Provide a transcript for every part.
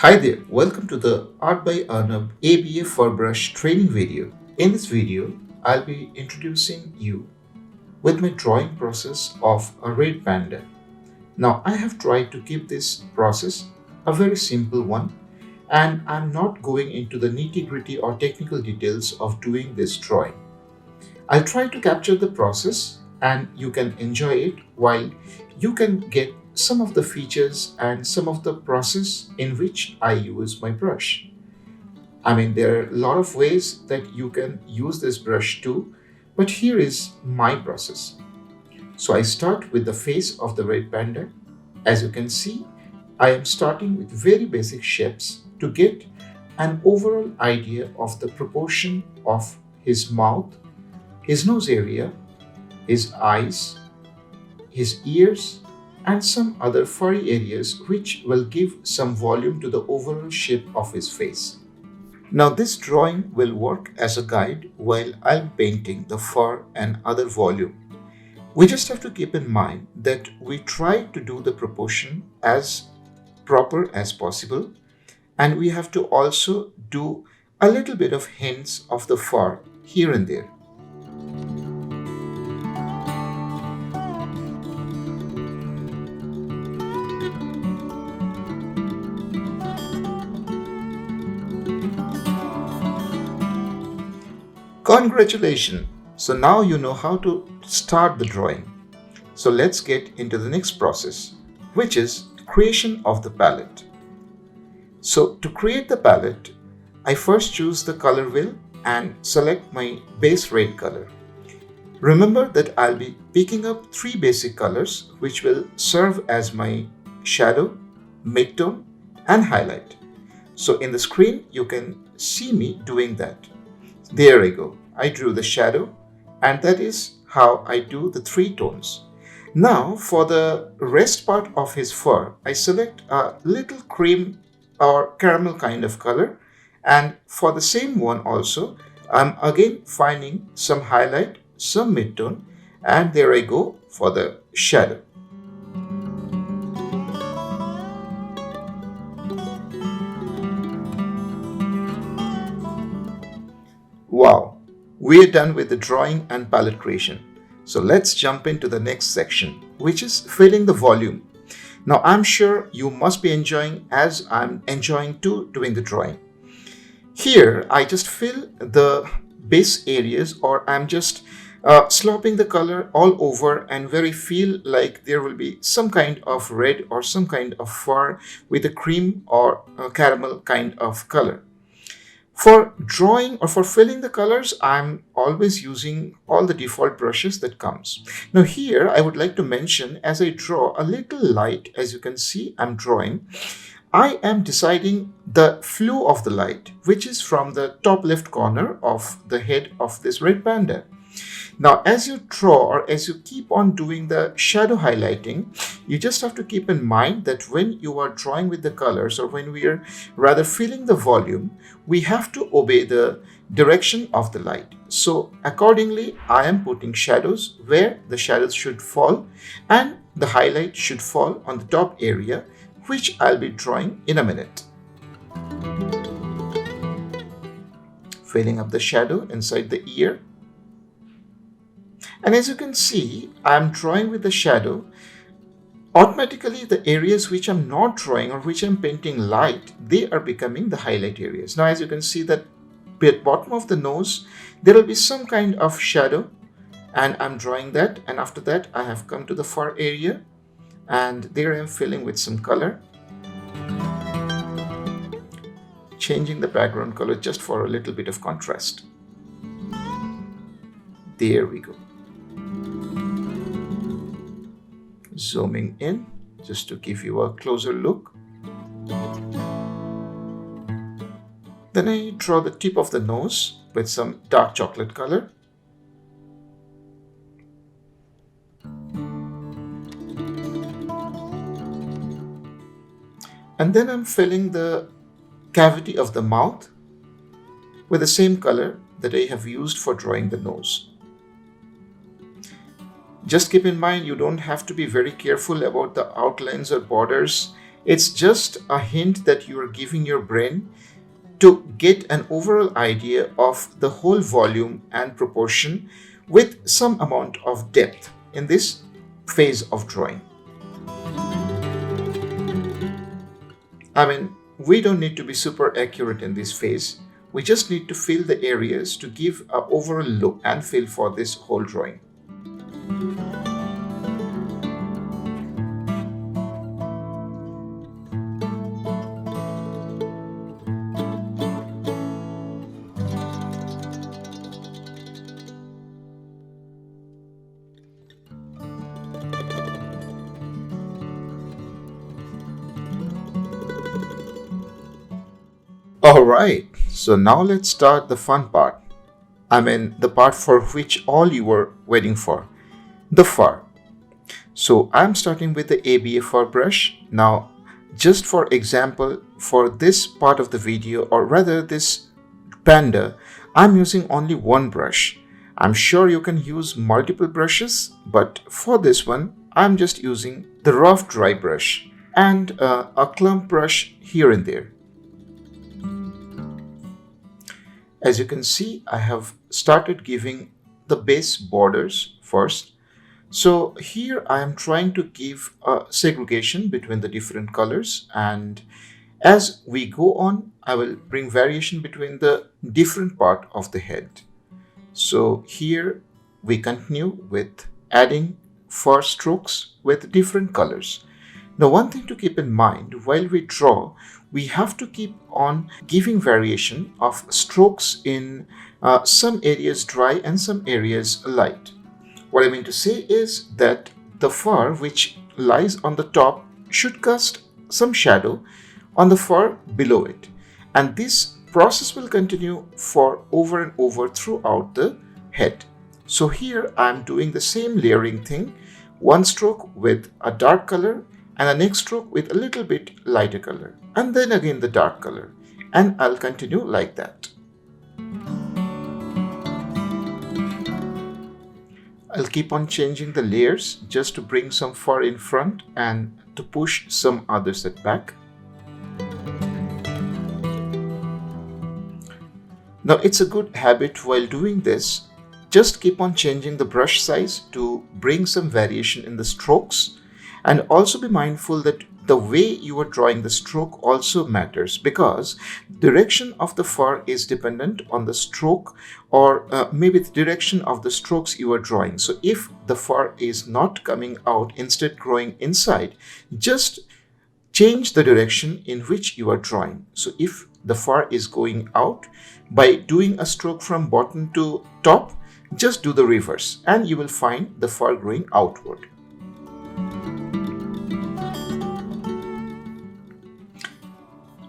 Hi there, welcome to the Art by Arnab ABA for Brush training video. In this video, I'll be introducing you with my drawing process of a red panda. Now, I have tried to keep this process a very simple one, and I'm not going into the nitty-gritty or technical details of doing this drawing. I'll try to capture the process and you can enjoy it while you can get some of the features and some of the process in which I use my brush. I mean, there are a lot of ways that you can use this brush too, but here is my process. So I start with the face of the red panda. As you can see, I am starting with very basic shapes to get an overall idea of the proportion of his mouth, his nose area, his eyes, his ears, and some other furry areas which will give some volume to the overall shape of his face. Now this drawing will work as a guide while I'm painting the fur and other volume. We just have to keep in mind that we try to do the proportion as proper as possible, and we have to also do a little bit of hints of the fur here and there. Congratulations! So now you know how to start the drawing. So let's get into the next process, which is creation of the palette. So to create the palette, I first choose the color wheel and select my base red color. Remember that I'll be picking up three basic colors which will serve as my shadow, midtone, and highlight. So in the screen, you can see me doing that. There I go. I drew the shadow, and that is how I do the three tones. Now for the rest part of his fur, I select a little cream or caramel kind of color, and for the same one also, I'm again finding some highlight, some midtone, and there I go for the shadow. Wow, we're done with the drawing and palette creation. So let's jump into the next section, which is filling the volume. Now I'm sure you must be enjoying as I'm enjoying too doing the drawing. Here I just fill the base areas, or I'm just slopping the color all over and very feel like there will be some kind of red or some kind of fur with a cream or a caramel kind of color. For drawing or for filling the colors, I'm always using all the default brushes that comes. Now here, I would like to mention as I draw a little light, as you can see, I'm drawing, I am deciding the flow of the light, which is from the top left corner of the head of this red panda. Now, as you draw or as you keep on doing the shadow highlighting, you just have to keep in mind that when you are drawing with the colors, or when we are rather filling the volume, we have to obey the direction of the light. So accordingly, I am putting shadows where the shadows should fall, and the highlight should fall on the top area, which I'll be drawing in a minute. Filling up the shadow inside the ear. And as you can see, I'm drawing with the shadow. Automatically, the areas which I'm not drawing or which I'm painting light, they are becoming the highlight areas. Now, as you can see that at bottom of the nose, there will be some kind of shadow, and I'm drawing that. And after that, I have come to the fur area, and there I'm filling with some color. Changing the background color just for a little bit of contrast. There we go. Zooming in just to give you a closer look. Then I draw the tip of the nose with some dark chocolate color. And then I'm filling the cavity of the mouth with the same color that I have used for drawing the nose. Just keep in mind, you don't have to be very careful about the outlines or borders. It's just a hint that you are giving your brain to get an overall idea of the whole volume and proportion with some amount of depth in this phase of drawing. I mean, we don't need to be super accurate in this phase. We just need to fill the areas to give an overall look and feel for this whole drawing. Alright, so now let's start the fun part. I mean, the part for which all you were waiting for, the fur. So I'm starting with the ABA fur brush. Now, just for example, for this part of the video, or rather this Panda, I'm using only one brush. I'm sure you can use multiple brushes, but for this one, I'm just using the rough dry brush and a clump brush here and there. As you can see, I have started giving the base borders first. So here I am trying to give a segregation between the different colors, and as we go on, I will bring variation between the different part of the head. So here we continue with adding fur strokes with different colors. Now, one thing to keep in mind while we draw, we have to keep on giving variation of strokes in some areas dry and some areas light. What I mean to say is that the fur which lies on the top should cast some shadow on the fur below it. And this process will continue for over and over throughout the head. So here I am doing the same layering thing, one stroke with a dark color and the next stroke with a little bit lighter color, and then again the dark color, and I'll continue like that. I'll keep on changing the layers just to bring some fur in front and to push some others at back. Now it's a good habit while doing this, just keep on changing the brush size to bring some variation in the strokes. And also be mindful that the way you are drawing the stroke also matters, because direction of the fur is dependent on the stroke, or maybe the direction of the strokes you are drawing. So if the fur is not coming out, instead growing inside, just change the direction in which you are drawing. So if the fur is going out, by doing a stroke from bottom to top, just do the reverse and you will find the fur growing outward.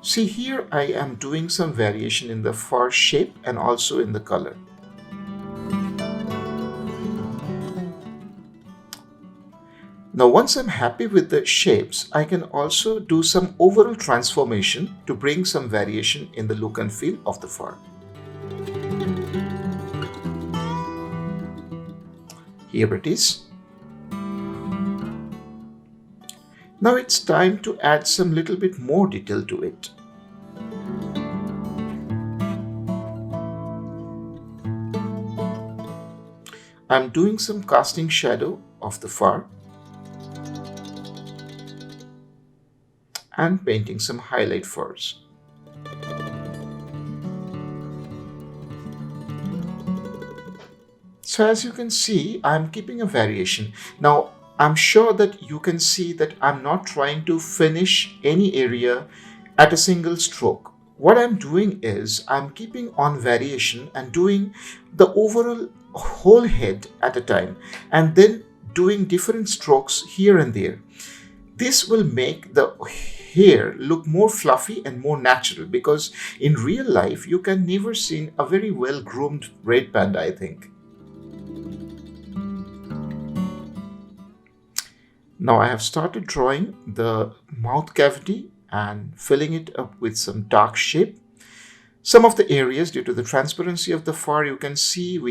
See, here I am doing some variation in the fur shape and also in the color. Now once I'm happy with the shapes, I can also do some overall transformation to bring some variation in the look and feel of the fur. Here it is. Now it's time to add some little bit more detail to it. I'm doing some casting shadow of the fur and painting some highlight furs. So as you can see, I'm keeping a variation. Now I'm sure that you can see that I'm not trying to finish any area at a single stroke. What I'm doing is I'm keeping on variation and doing the overall whole head at a time, and then doing different strokes here and there. This will make the hair look more fluffy and more natural, because in real life you can never see a very well groomed red panda, I think. Now I have started drawing the mouth cavity and filling it up with some dark shape. Some of the areas, due to the transparency of the fur, we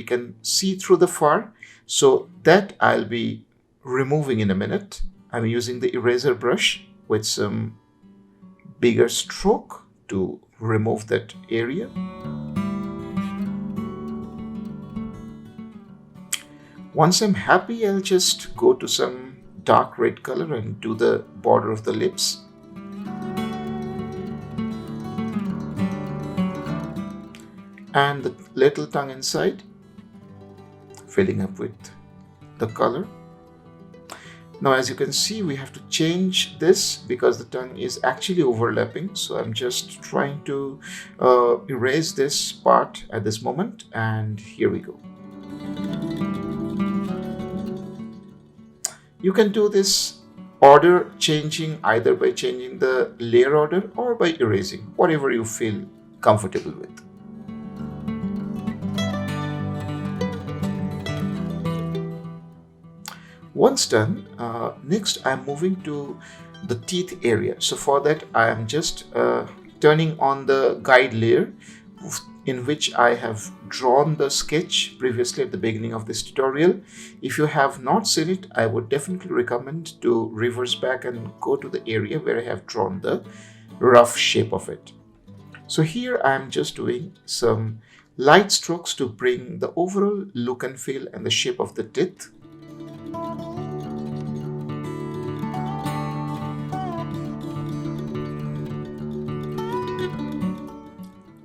can see through the fur. So that I'll be removing in a minute. I'm using the eraser brush with some bigger stroke to remove that area. Once I'm happy, I'll just go to some dark red color and do the border of the lips. And the little tongue inside, filling up with the color. Now, as you can see, we have to change this because the tongue is actually overlapping. So I'm just trying to erase this part at this moment. And here we go. You can do this order changing either by changing the layer order or by erasing, whatever you feel comfortable with. Once done, next I'm moving to the teeth area. So for that, I am just turning on the guide layer in which I have drawn the sketch previously at the beginning of this tutorial. If you have not seen it, I would definitely recommend to reverse back and go to the area where I have drawn the rough shape of it. So here I am just doing some light strokes to bring the overall look and feel and the shape of the teeth.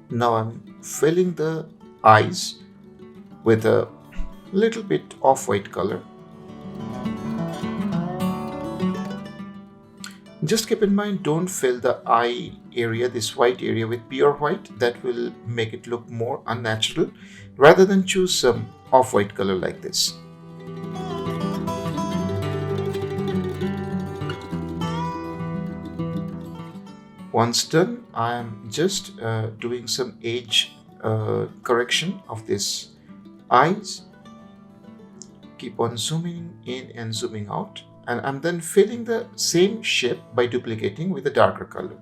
Now I'm filling the eyes with a little bit of white color. Just keep in mind, don't fill the eye area, this white area, with pure white. That will make it look more unnatural. Rather than choose some off-white color like this. Once done, I am just doing some edge correction of this eyes. Keep on zooming in and zooming out, and I'm then filling the same shape by duplicating with a darker color.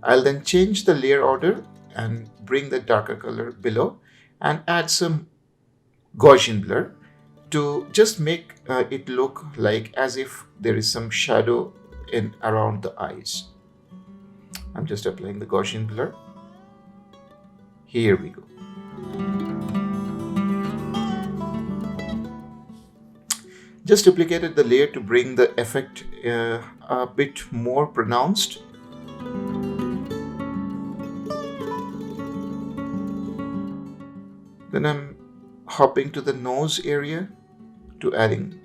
I'll then change the layer order and bring the darker color below and add some Gaussian blur to just make it look like as if there is some shadow in around the eyes. I'm just applying the Gaussian blur. Here we go. Just duplicated the layer to bring the effect a bit more pronounced. Then I'm hopping to the nose area to adding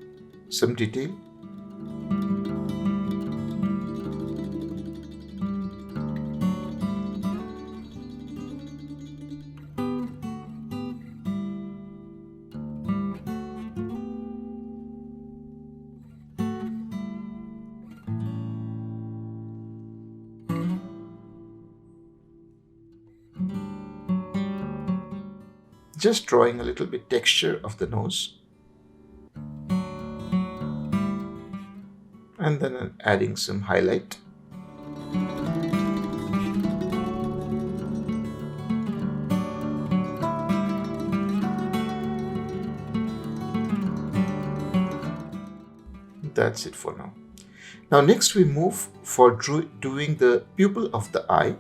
some detail. Just drawing a little bit texture of the nose. And then adding some highlight. That's it for now. Now next we move for doing the pupil of the eye.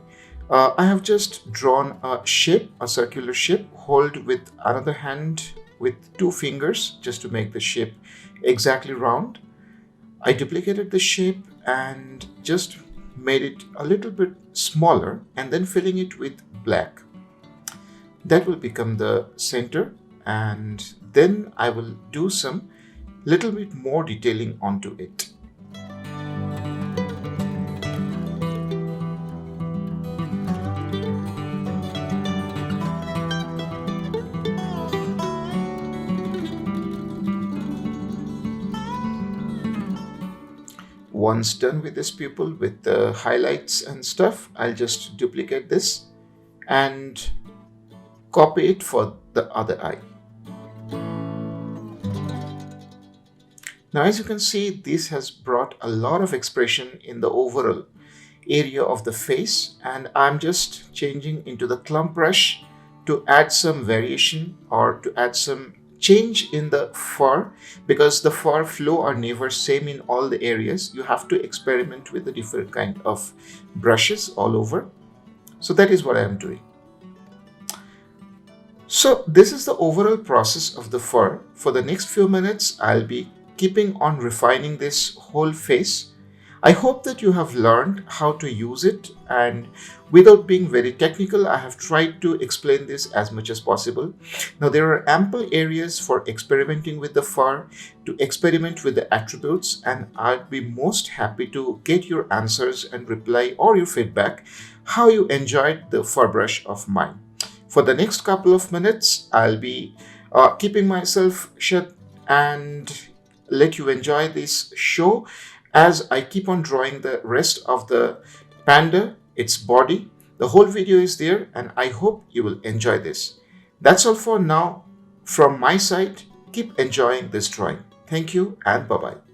I have just drawn a shape, a circular shape, hold with another hand with 2 fingers just to make the shape exactly round. I duplicated the shape and just made it a little bit smaller and then filling it with black. That will become the center, and then I will do some little bit more detailing onto it. Once done with this pupil with the highlights and stuff, I'll just duplicate this and copy it for the other eye. Now as you can see, this has brought a lot of expression in the overall area of the face, and I'm just changing into the clump brush to add some variation or to add some change in the fur, because the fur flow are never same in all the areas. You have to experiment with the different kind of brushes all over. So that is what I am doing. So this is the overall process of the fur. For the next few minutes, I'll be keeping on refining this whole face. I hope that you have learned how to use it, and without being very technical, I have tried to explain this as much as possible. Now, there are ample areas for experimenting with the fur, to experiment with the attributes, and I'd be most happy to get your answers and reply or your feedback, how you enjoyed the fur brush of mine. For the next couple of minutes, I'll be keeping myself shut and let you enjoy this show as I keep on drawing the rest of the panda, its body. The whole video is there, and I hope you will enjoy this. That's all for now from my side. Keep enjoying this drawing. Thank you and bye-bye.